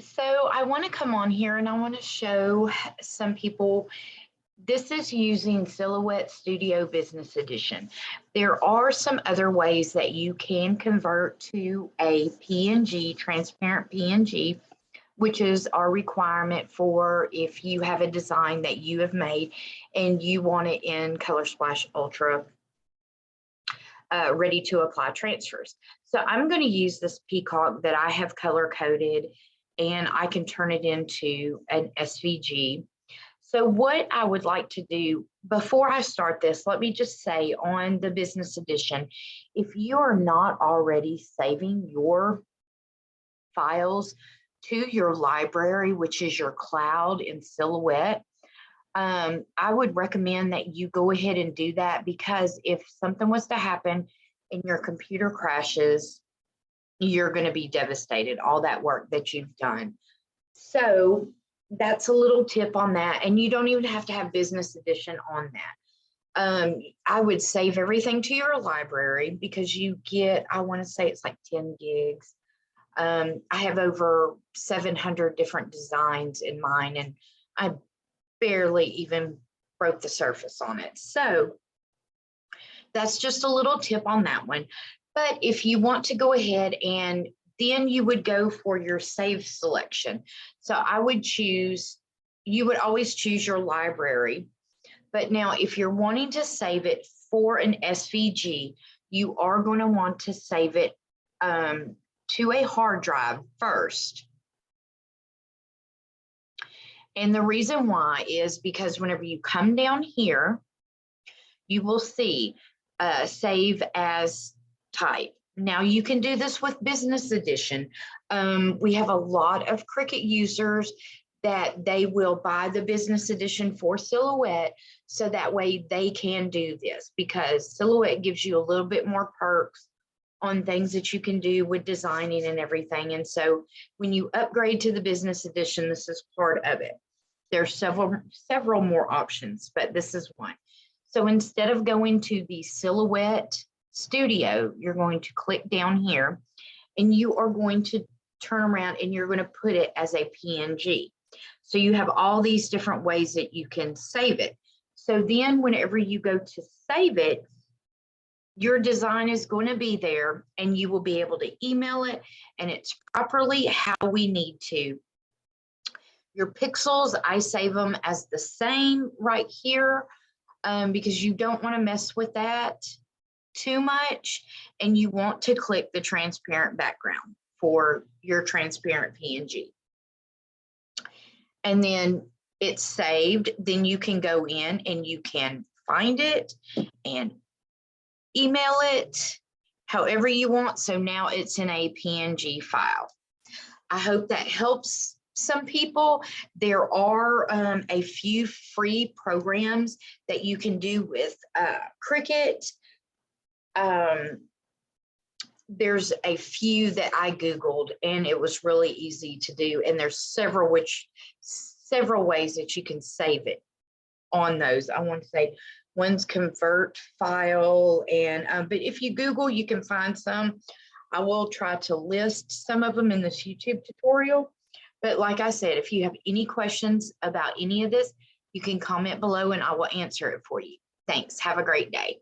So I want to come on here and I want to show some people. This is using Silhouette Studio Business Edition. There are some other ways that you can convert to a PNG, transparent PNG, which is our requirement for if you have a design that you have made and you want it in ColorSplash Ultra ready to apply transfers. So I'm going to use this peacock that I have color coded and I can turn it into an SVG. So what I would like to do before I start this, let me just say on the business edition, if you are not already saving your files to your library, which is your cloud in Silhouette, I would recommend that you go ahead and do that, because if something was to happen and your computer crashes, you're going to be devastated, all that work that you've done. So that's a little tip on that. And you don't even have to have business edition on that. I would save everything to your library because you get, I want to say it's like 10 gigs. I have over 700 different designs in mine, and I barely even broke the surface on it. So that's just a little tip on that one. But if you want to go ahead, and then you would go for your save selection. So I would choose, you would always choose your library. But now if you're wanting to save it for an SVG, you are going to want to save it to a hard drive first. And the reason why is because whenever you come down here, you will see save as type. Now you can do this with business edition. We have a lot of Cricut users that they will buy the business edition for Silhouette, so that way they can do this, because Silhouette gives you a little bit more perks on things that you can do with designing and everything. And so when you upgrade to the business edition, this is part of it. There's several more options, but this is one. So instead of going to the Silhouette Studio, you're going to click down here and you are going to turn around and you're going to put it as a PNG. So you have all these different ways that you can save it. So then whenever you go to save it, your design is going to be there and you will be able to email it, and it's properly how we need to. Your pixels, I save them as the same right here because you don't want to mess with that too much, and you want to click the transparent background for your transparent PNG. And then it's saved. Then you can go in and you can find it and email it however you want. So now it's in a PNG file. I hope that helps some people. There are a few free programs that you can do with Cricut. There's a few that I Googled and it was really easy to do. And there's several ways that you can save it on those. I want to say one's convert file, and but if you Google, you can find some. I will try to list some of them in this YouTube tutorial. But like I said, if you have any questions about any of this, you can comment below and I will answer it for you. Thanks. Have a great day.